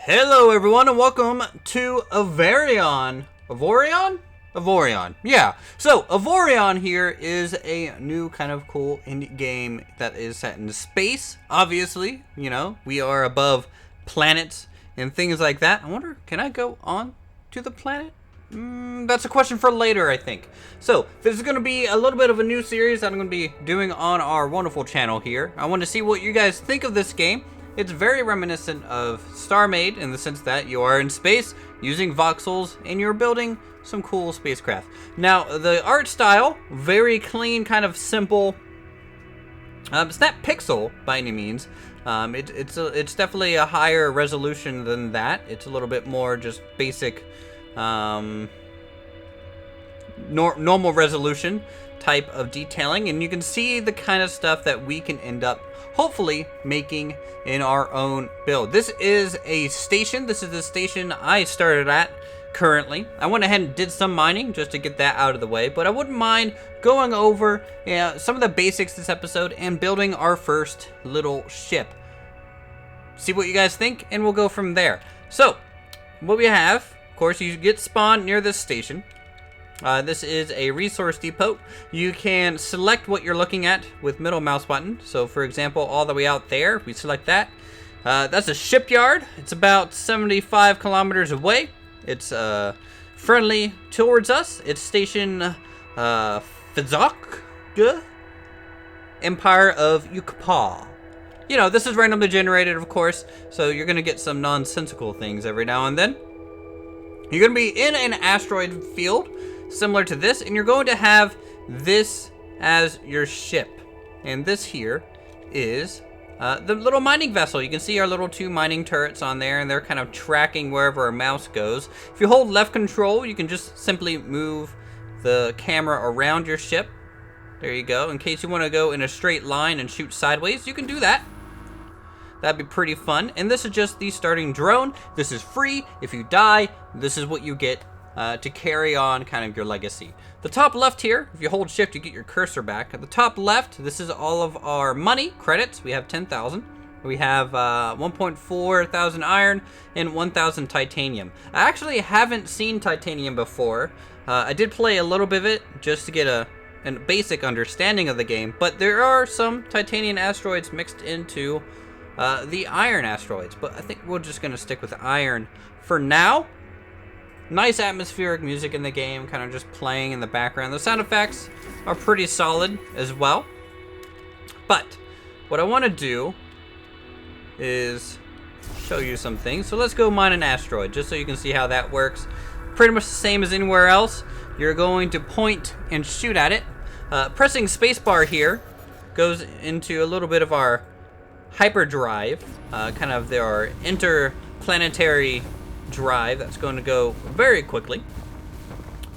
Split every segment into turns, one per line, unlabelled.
Hello everyone and welcome to Avorion. Avorion. Yeah. So Avorion here is a new kind of cool indie game that is set in space. Obviously, you know, we are above planets and things like that. I wonder, can I go on to the planet? That's a question for later, I think. So, this is going to be a little bit of a new series that I'm going to be doing on our wonderful channel here. I want to see what you guys think of this game. It's very reminiscent of StarMade in the sense that you are in space using voxels and you're building some cool spacecraft. Now, the art style, very clean, kind of simple. It's not pixel by any means. It's definitely a higher resolution than that. It's a little bit more just basic, normal resolution type of detailing, and you can see the kind of stuff that we can end up hopefully making in our own build. This is a station. This is the station I started at currently. I went ahead and did some mining just to get that out of the way, but I wouldn't mind going over some of the basics this episode and building our first little ship. See what you guys think, and we'll go from there. So, what we have, of course, you get spawned near this station. This is a resource depot. You can select what you're looking at with middle mouse button. So for example, all the way out there, we select that. That's a shipyard. It's about 75 kilometers away. It's friendly towards us. It's station Fizok, Empire of Yukpa. You know, this is randomly generated, of course, so you're gonna get some nonsensical things every now and then. You're gonna be in an asteroid field similar to this, and you're going to have this as your ship. And this here is the little mining vessel. You can see our little two mining turrets on there, and they're kind of tracking wherever our mouse goes. If you hold left control, you can just simply move the camera around your ship. There you go. In case you want to go in a straight line and shoot sideways, you can do that. That'd be pretty fun. And this is just the starting drone. This is free. If you die, this is what you get to carry on kind of your legacy. The top left here, if you hold shift, you get your cursor back. At the top left, this is all of our money, credits. We have 10,000. We have 1.4 thousand iron and 1,000 titanium. I actually haven't seen titanium before. I did play a little bit of it just to get a basic understanding of the game, but there are some titanium asteroids mixed into the iron asteroids, but I think we're just gonna stick with iron for now. Nice atmospheric music in the game, kind of just playing in the background. The sound effects are pretty solid as well. But what I want to do is show you some things. So let's go mine an asteroid, just so you can see how that works. Pretty much the same as anywhere else. You're going to point and shoot at it. Pressing spacebar here goes into a little bit of our hyperdrive, kind of our interplanetary drive that's going to go very quickly.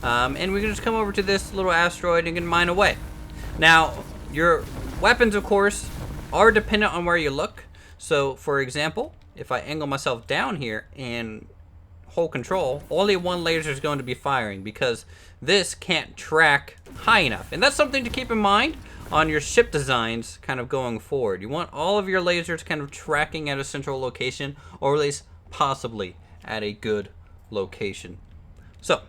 And we can just come over to this little asteroid and can mine away. Now, your weapons, of course, are dependent on where you look. So, for example, if I angle myself down here and hold control, only one laser is going to be firing because this can't track high enough. And that's something to keep in mind on your ship designs kind of going forward. You want all of your lasers kind of tracking at a central location, or at least possibly at a good location. So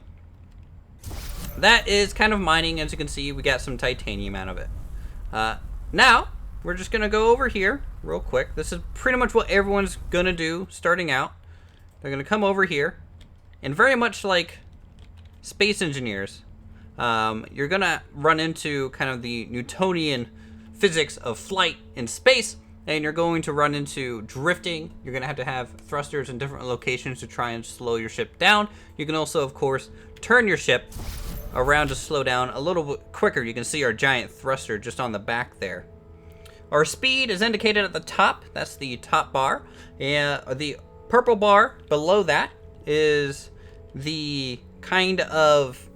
that is kind of mining. As you can see, we got some titanium out of it. Now we're just gonna go over here real quick. This is pretty much what everyone's gonna do starting out. They're gonna come over here, and very much like space engineers, you're gonna run into kind of the Newtonian physics of flight in space, and you're going to run into drifting. You're going to have thrusters in different locations to try and slow your ship down. You can also, of course, turn your ship around to slow down a little bit quicker. You can see our giant thruster just on the back there. Our speed is indicated at the top. That's the top bar. And the purple bar below that is the kind of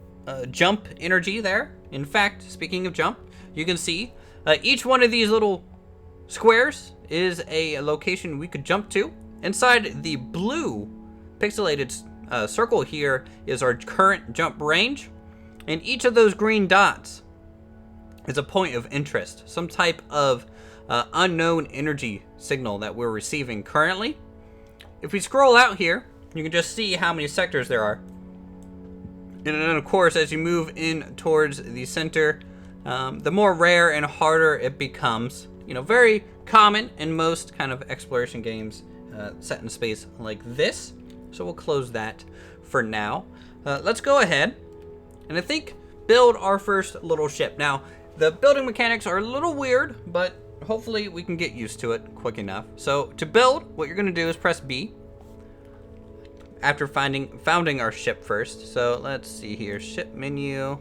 jump energy there. In fact, speaking of jump, you can see each one of these little squares is a location we could jump to. Inside the blue pixelated circle here is our current jump range, and each of those green dots is a point of interest, some type of unknown energy signal that we're receiving currently. if we scroll out here, you can just see how many sectors there are. And then, of course, as you move in towards the center, the more rare and harder it becomes. You know, very common in most kind of exploration games set in space like this. So we'll close that for now. Let's go ahead and I think build our first little ship. Now, the building mechanics are a little weird, but hopefully we can get used to it quick enough. So to build, what you're going to do is press B after founding our ship first. So let's see here, ship menu.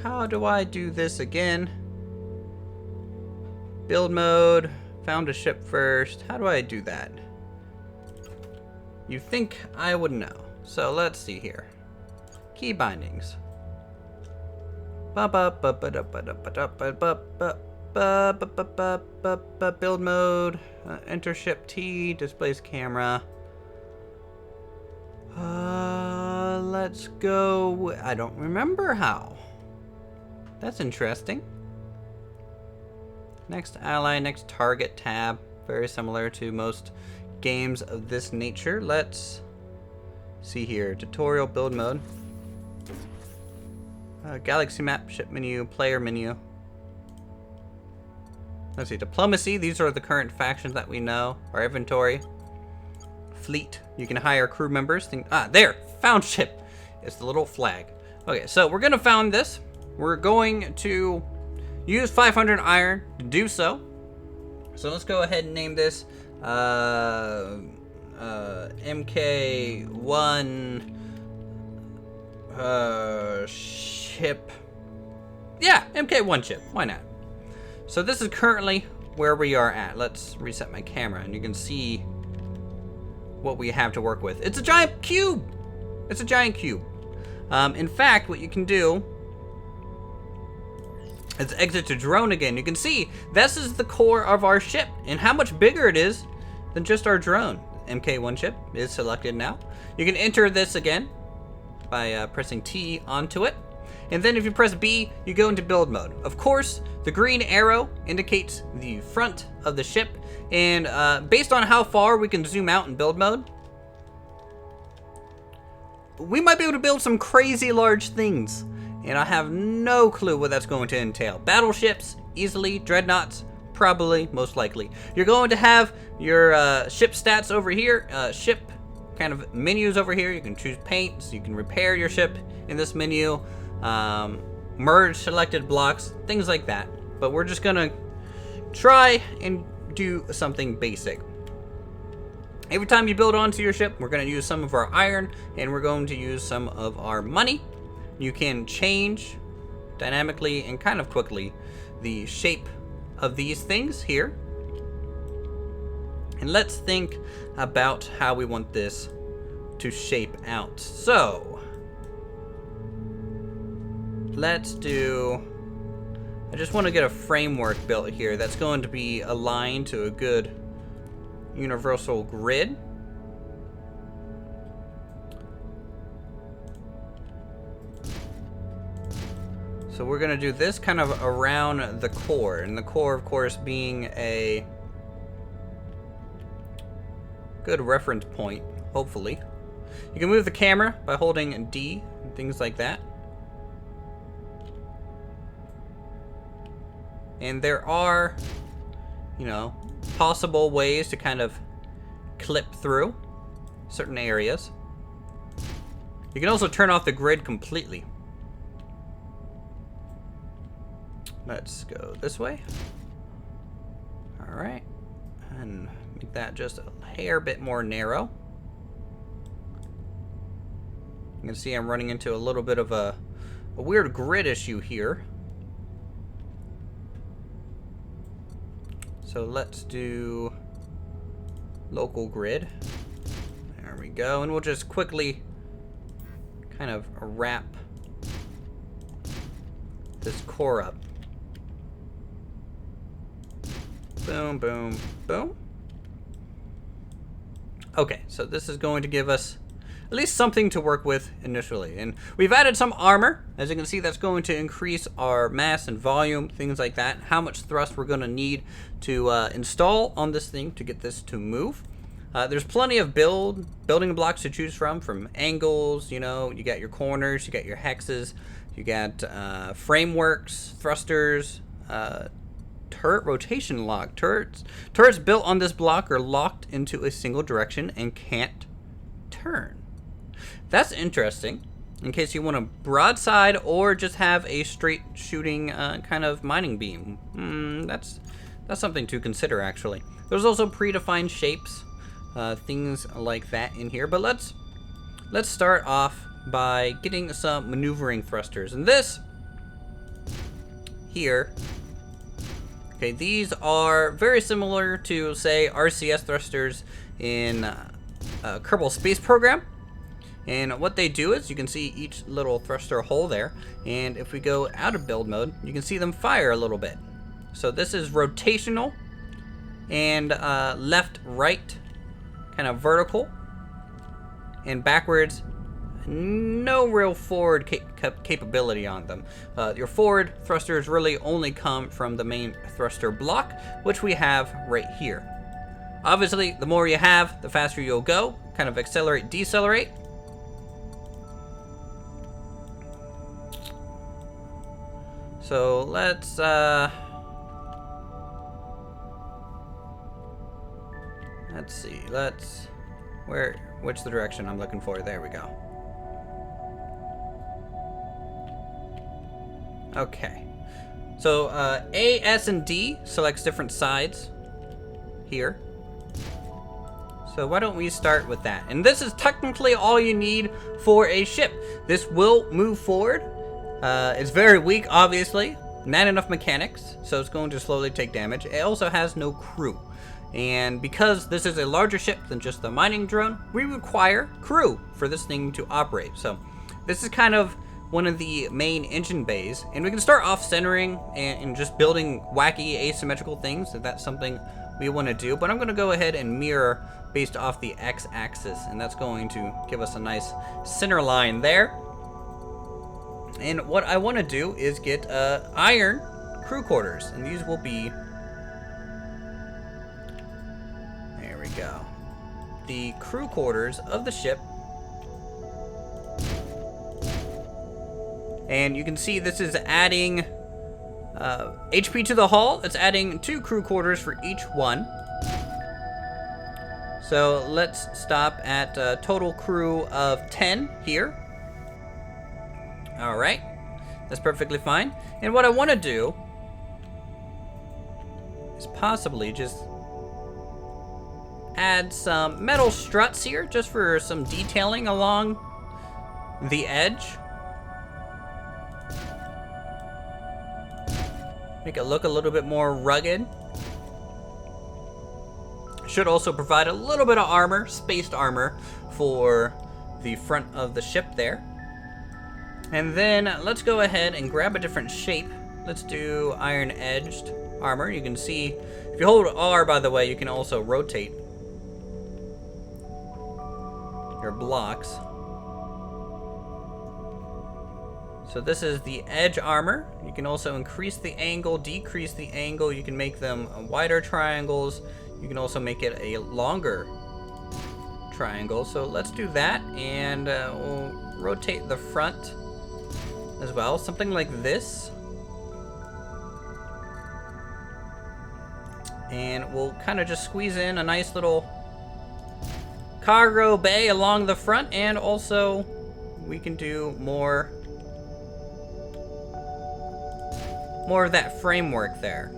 How do I do this again? Build mode, found a ship first. How do I do that? You think I would know. So let's see here. Key bindings. Build mode, enter ship T, displays camera. Let's go. I don't remember how. That's interesting. Next ally, next target tab. Very similar to most games of this nature. Let's see here. Tutorial, build mode. Galaxy map, ship menu, player menu. Let's see, diplomacy. These are the current factions that we know. Our inventory. Fleet. You can hire crew members. There! Found ship. It's the little flag. Okay, so we're going to found this. We're going to use 500 iron to do so. So let's go ahead and name this MK1 ship. Yeah, MK1 ship. Why not? So this is currently where we are at. Let's reset my camera and you can see what we have to work with. It's a giant cube. It's a giant cube. In fact, what you can do is exit to drone again. You can see this is the core of our ship and how much bigger it is than just our drone. MK1 ship is selected now. You can enter this again by pressing T onto it. And then if you press B, you go into build mode. Of course, the green arrow indicates the front of the ship. And based on how far we can zoom out in build mode, we might be able to build some crazy large things. And I have no clue what that's going to entail. Battleships, easily. Dreadnoughts, probably, most likely. You're going to have your ship stats over here. Ship kind of menus over here. You can choose paint, so you can repair your ship in this menu. Merge selected blocks, things like that. But we're just gonna try and do something basic. Every time you build onto your ship, we're gonna use some of our iron and we're going to use some of our money. You can change dynamically and kind of quickly the shape of these things here. And let's think about how we want this to shape out. So let's do, I just want to get a framework built here that's going to be aligned to a good universal grid. So we're going to do this kind of around the core, and the core, of course, being a good reference point, hopefully. You can move the camera by holding D and things like that. And there are, you know, possible ways to kind of clip through certain areas. You can also turn off the grid completely. Let's go this way. All right, and make that just a hair bit more narrow. You can see I'm running into a little bit of a weird grid issue here. So let's do local grid. There we go, and we'll just quickly kind of wrap this core up. Boom, boom, boom. Okay, so this is going to give us at least something to work with initially. And we've added some armor. As you can see, that's going to increase our mass and volume, things like that. How much thrust we're going to need to install on this thing to get this to move. There's plenty of building blocks to choose from angles, you know, you got your corners, you got your hexes, you got frameworks, thrusters, turret rotation lock. Turrets built on this block are locked into a single direction and can't turn. That's interesting. In case you want a broadside or just have a straight shooting kind of mining beam. That's something to consider, actually. There's also predefined shapes, things like that in here. But let's start off by getting some maneuvering thrusters. And this here, okay, these are very similar to, say, RCS thrusters in Kerbal Space Program. And what they do is, you can see each little thruster hole there, and if we go out of build mode, you can see them fire a little bit. So this is rotational, and left, right, kind of vertical, and backwards. No real forward capability on them. Your forward thrusters really only come from the main thruster block, which we have right here. Obviously, the more you have, the faster you'll go. Kind of accelerate, decelerate. So let's see. Which the direction I'm looking for? There we go. Okay. So A, S, and D selects different sides here. So why don't we start with that? And this is technically all you need for a ship. This will move forward. It's very weak, obviously. Not enough mechanics, so it's going to slowly take damage. It also has no crew. And because this is a larger ship than just the mining drone, we require crew for this thing to operate. So this is kind of one of the main engine bays. And we can start off centering and just building wacky asymmetrical things if that's something we want to do. But I'm going to go ahead and mirror based off the x-axis. And that's going to give us a nice center line there. And what I want to do is get iron crew quarters, and these will be, there we go, the crew quarters of the ship. And you can see this is adding HP to the hull. It's adding 2 crew quarters for each one. So let's stop at a total crew of 10 here. All right, that's perfectly fine. And what I want to do is possibly just add some metal struts here just for some detailing along the edge. Make it look a little bit more rugged. Should also provide a little bit of armor, spaced armor, for the front of the ship there. And then let's go ahead and grab a different shape. Let's do iron edged armor. You can see, if you hold R, by the way, you can also rotate your blocks. So this is the edge armor. You can also increase the angle, decrease the angle. You can make them wider triangles. You can also make it a longer triangle. So let's do that, and we'll rotate the front as well, something like this. And we'll kind of just squeeze in a nice little cargo bay along the front, and also we can do more of that framework there.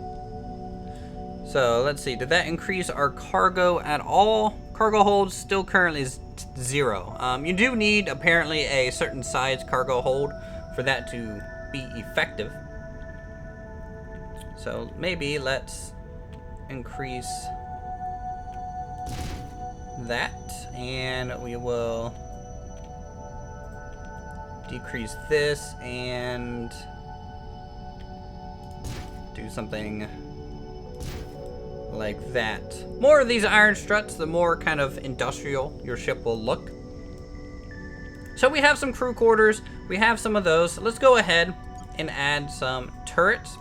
So let's see, did that increase our cargo at all? Cargo hold still currently is 0. You do need apparently a certain size cargo hold for that to be effective. So maybe let's increase that, and we will decrease this and do something like that. More of these iron struts, the more kind of industrial your ship will look. So we have some crew quarters, we have some of those. Let's go ahead and add some turrets.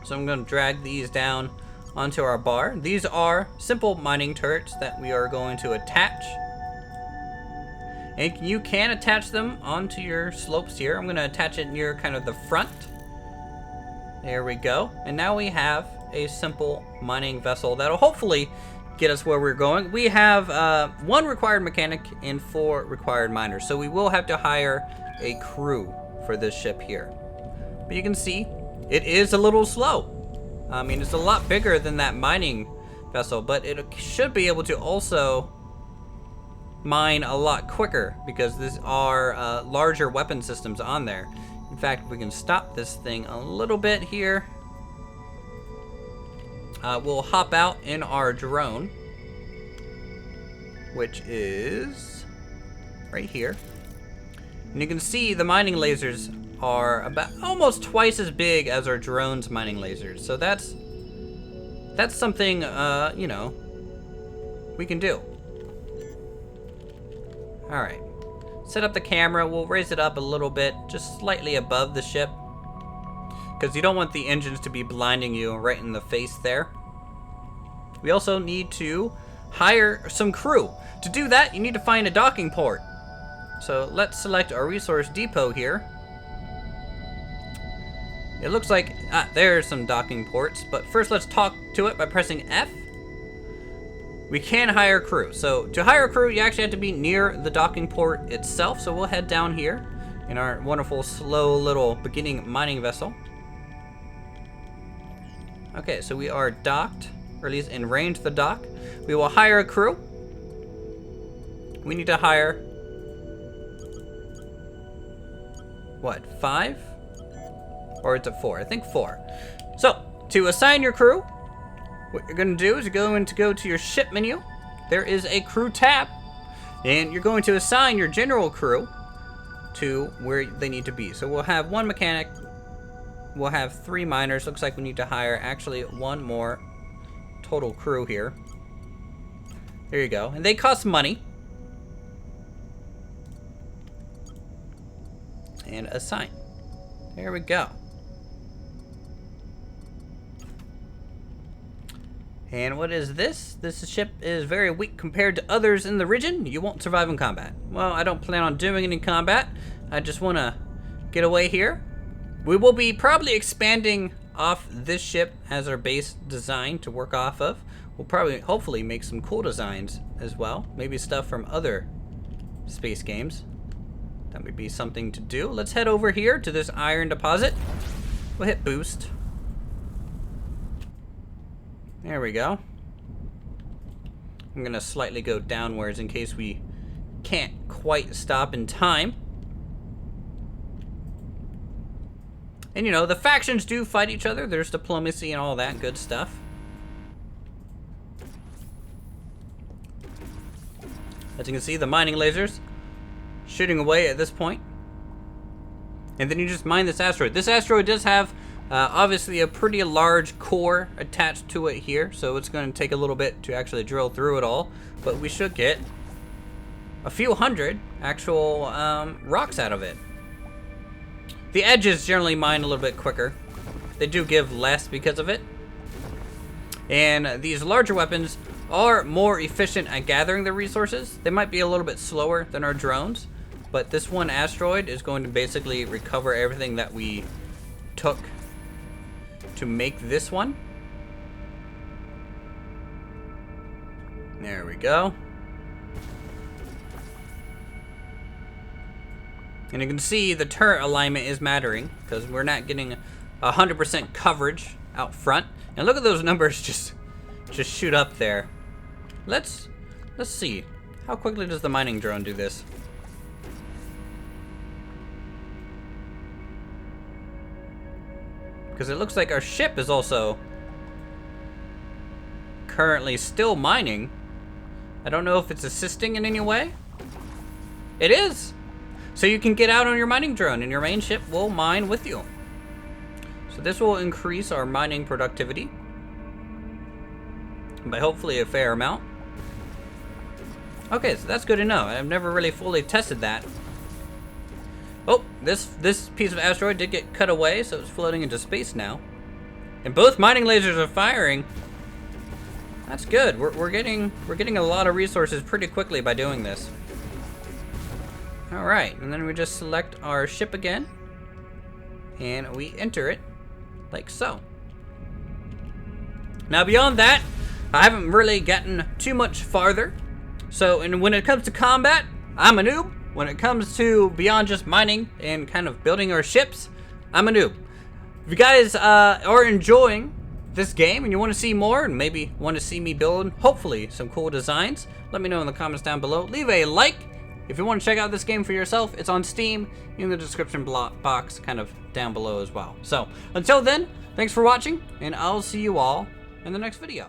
So I'm going to drag these down onto our bar. These are simple mining turrets that we are going to attach. And you can attach them onto your slopes here. I'm going to attach it near kind of the front. There we go. And now we have a simple mining vessel that'll hopefully get us where we're going. We have 1 required mechanic and 4 required miners. So we will have to hire a crew for this ship here. But you can see it is a little slow. I mean, it's a lot bigger than that mining vessel, but it should be able to also mine a lot quicker because these are larger weapon systems on there. In fact, we can stop this thing a little bit here. We'll hop out in our drone, which is right here. And you can see the mining lasers are about almost twice as big as our drone's mining lasers. So that's something, you know, we can do. All right, set up the camera. We'll raise it up a little bit, just slightly above the ship, because you don't want the engines to be blinding you right in the face there. We also need to hire some crew. To do that, you need to find a docking port. So let's select our resource depot here. It looks like, there's some docking ports, but first let's talk to it by pressing F. We can hire crew. So to hire a crew, you actually have to be near the docking port itself. So we'll head down here in our wonderful, slow little beginning mining vessel. Okay, so we are docked, or at least in range of the dock. We will hire a crew. We need to hire, what, 5? Or it's a 4, I think 4. So, to assign your crew, what you're gonna do is you're going to go to your ship menu. There is a crew tab, and you're going to assign your general crew to where they need to be. So we'll have 1 mechanic, we'll have 3 miners. Looks like we need to hire actually 1 more total crew here. There you go, and they cost money. And assign. There we go. And what is this? This ship is very weak compared to others in the region. You won't survive in combat. Well, I don't plan on doing any combat. I just want to get away here. We will be probably expanding off this ship as our base design to work off of. We'll probably, hopefully, make some cool designs as well. Maybe stuff from other space games. That would be something to do. Let's head over here to this iron deposit. We'll hit boost. There we go. I'm gonna slightly go downwards in case we can't quite stop in time. And you know, the factions do fight each other. There's diplomacy and all that good stuff. As you can see, the mining lasers shooting away at this point. And then you just mine this asteroid. This asteroid does have obviously a pretty large core attached to it here, so it's going to take a little bit to actually drill through it all, but we should get a few hundred actual rocks out of it. The edges generally mine a little bit quicker. They do give less because of it. And these larger weapons are more efficient at gathering the resources. They might be a little bit slower than our drones, but this one asteroid is going to basically recover everything that we took to make this one. There we go. And you can see the turret alignment is mattering because we're not getting 100% coverage out front. And look at those numbers just shoot up there. Let's see. How quickly does the mining drone do this? Because it looks like our ship is also currently still mining. I don't know if it's assisting in any way. It is. So you can get out on your mining drone and your main ship will mine with you. So this will increase our mining productivity by hopefully a fair amount. Okay, so that's good to know. I've never really fully tested that. Oh, this piece of asteroid did get cut away, so it's floating into space now. And both mining lasers are firing. That's good. We're getting a lot of resources pretty quickly by doing this. All right, and then we just select our ship again, and we enter it like so. Now beyond that, I haven't really gotten too much farther. So, and when it comes to combat, I'm a noob. When it comes to beyond just mining and kind of building our ships, I'm a noob. If you guys are enjoying this game and you want to see more and maybe want to see me build, hopefully, some cool designs, let me know in the comments down below. Leave a like. If you want to check out this game for yourself, it's on Steam in the description box kind of down below as well. So, until then, thanks for watching, and I'll see you all in the next video.